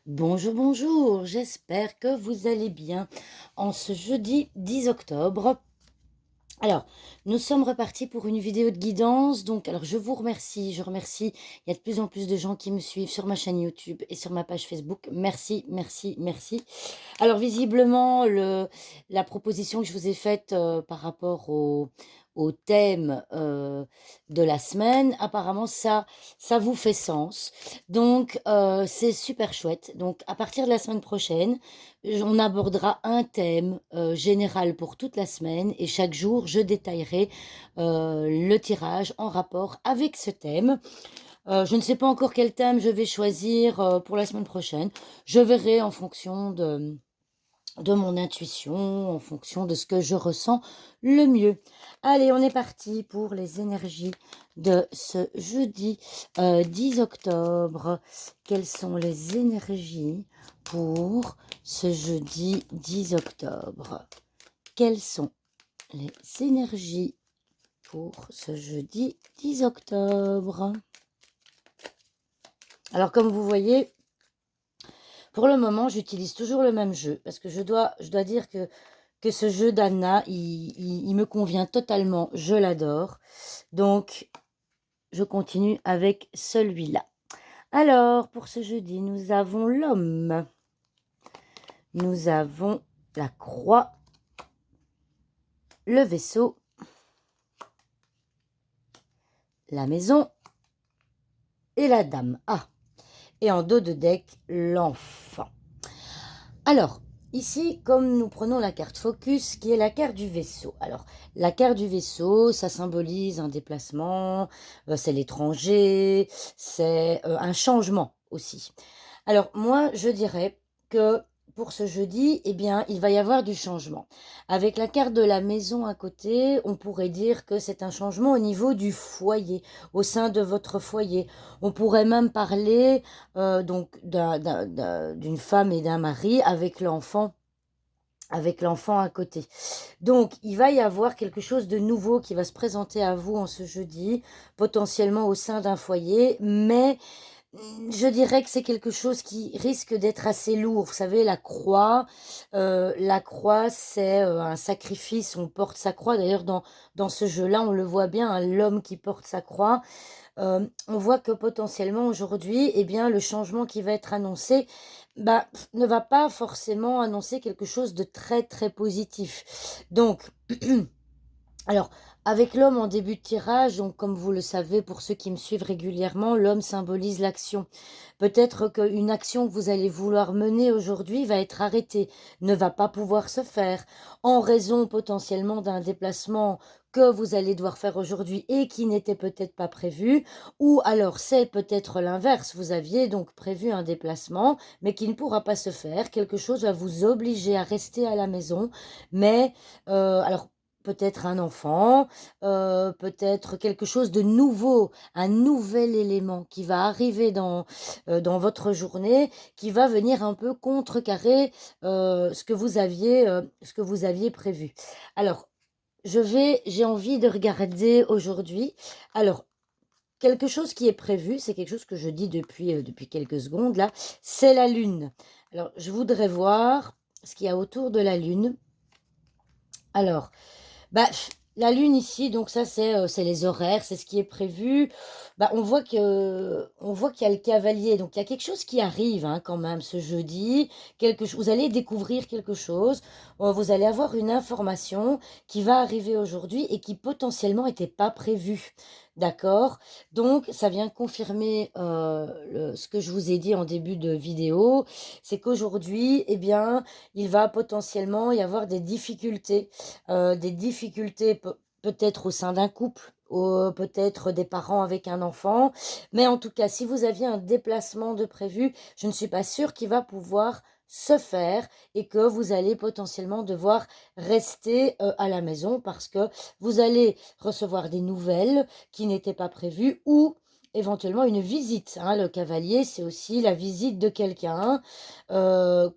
Bonjour, bonjour, j'espère que vous allez bien en ce jeudi 10 octobre. Alors, nous sommes repartis pour une vidéo de guidance. Donc, alors je vous remercie, je remercie. Il y a de plus en plus de gens qui me suivent sur ma chaîne YouTube et sur ma page Facebook. Merci, merci, merci. Alors, visiblement, la proposition que je vous ai faite par rapport au thème de la semaine, apparemment, ça vous fait sens. Donc, c'est super chouette. Donc, à partir de la semaine prochaine, on abordera un thème général pour toute la semaine et chaque jour, je détaillerai le tirage en rapport avec ce thème. Je ne sais pas encore quel thème je vais choisir pour la semaine prochaine. Je verrai en fonction de mon intuition, en fonction de ce que je ressens le mieux. Allez, on est parti pour les énergies de ce jeudi 10 octobre. Quelles sont les énergies pour ce jeudi 10 octobre? Quelles sont les énergies pour ce jeudi 10 octobre? Alors, comme vous voyez, pour le moment, j'utilise toujours le même jeu parce que je dois dire que ce jeu d'Anna, il me convient totalement. Je l'adore. Donc, je continue avec celui-là. Alors, pour ce jeudi, nous avons l'homme. Nous avons la croix, le vaisseau, la maison et la dame. Ah, et en dos de deck, l'enfant. Alors, ici, comme nous prenons la carte focus, qui est la carte du vaisseau. Alors, la carte du vaisseau, ça symbolise un déplacement, c'est l'étranger, c'est un changement aussi. Alors, moi, je dirais que pour ce jeudi, eh bien, il va y avoir du changement. Avec la carte de la maison à côté, on pourrait dire que c'est un changement au niveau du foyer, au sein de votre foyer. On pourrait même parler donc d'une femme et d'un mari avec l'enfant à côté. Donc, il va y avoir quelque chose de nouveau qui va se présenter à vous en ce jeudi, potentiellement au sein d'un foyer, mais je dirais que c'est quelque chose qui risque d'être assez lourd. Vous savez, la croix, c'est un sacrifice. On porte sa croix. D'ailleurs, dans ce jeu-là, on le voit bien, hein, l'homme qui porte sa croix. On voit que potentiellement aujourd'hui, eh bien, le changement qui va être annoncé, bah, ne va pas forcément annoncer quelque chose de très très positif. Donc, alors, avec l'homme en début de tirage, donc comme vous le savez, pour ceux qui me suivent régulièrement, l'homme symbolise l'action. Peut-être qu'une action que vous allez vouloir mener aujourd'hui va être arrêtée, ne va pas pouvoir se faire, en raison potentiellement d'un déplacement que vous allez devoir faire aujourd'hui et qui n'était peut-être pas prévu, ou alors c'est peut-être l'inverse, vous aviez donc prévu un déplacement, mais qui ne pourra pas se faire, quelque chose va vous obliger à rester à la maison, mais alors peut-être un enfant, peut-être quelque chose de nouveau, un nouvel élément qui va arriver dans votre journée, qui va venir un peu contrecarrer ce que vous aviez prévu. Alors, j'ai envie de regarder aujourd'hui. Alors, quelque chose qui est prévu, c'est quelque chose que je dis depuis quelques secondes là, c'est la lune. Alors, je voudrais voir ce qu'il y a autour de la lune. Alors, bah, la lune ici, donc ça c'est les horaires, c'est ce qui est prévu. Bah, on voit qu'il y a le cavalier, donc il y a quelque chose qui arrive, hein, quand même ce jeudi. Vous allez découvrir quelque chose, vous allez avoir une information qui va arriver aujourd'hui et qui potentiellement n'était pas prévue. D'accord? Donc ça vient confirmer ce que je vous ai dit en début de vidéo, c'est qu'aujourd'hui, eh bien, il va potentiellement y avoir des difficultés peut-être au sein d'un couple, peut-être des parents avec un enfant. Mais en tout cas, si vous aviez un déplacement de prévu, je ne suis pas sûre qu'il va pouvoir se faire et que vous allez potentiellement devoir rester à la maison parce que vous allez recevoir des nouvelles qui n'étaient pas prévues ou éventuellement une visite, hein. Le cavalier, c'est aussi la visite de quelqu'un euh,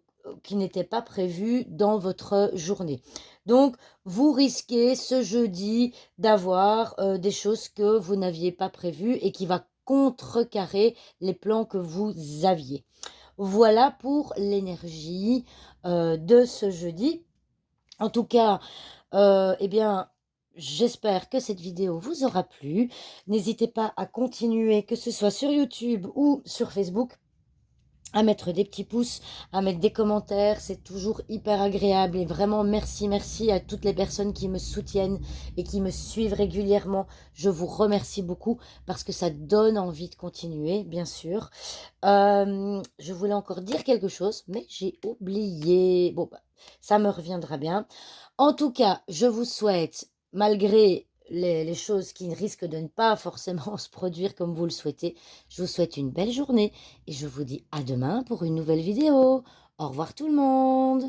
qui n'était pas prévu dans votre journée. Donc, vous risquez ce jeudi d'avoir des choses que vous n'aviez pas prévues et qui va contrecarrer les plans que vous aviez. Voilà pour l'énergie, de ce jeudi. En tout cas, eh bien, j'espère que cette vidéo vous aura plu. N'hésitez pas à continuer, que ce soit sur YouTube ou sur Facebook, à mettre des petits pouces, à mettre des commentaires. C'est toujours hyper agréable et vraiment merci, merci à toutes les personnes qui me soutiennent et qui me suivent régulièrement. Je vous remercie beaucoup parce que ça donne envie de continuer, bien sûr. Je voulais encore dire quelque chose, mais j'ai oublié. Bon, bah, ça me reviendra bien. En tout cas, je vous souhaite, malgré les choses qui risquent de ne pas forcément se produire comme vous le souhaitez, je vous souhaite une belle journée et je vous dis à demain pour une nouvelle vidéo. Au revoir tout le monde.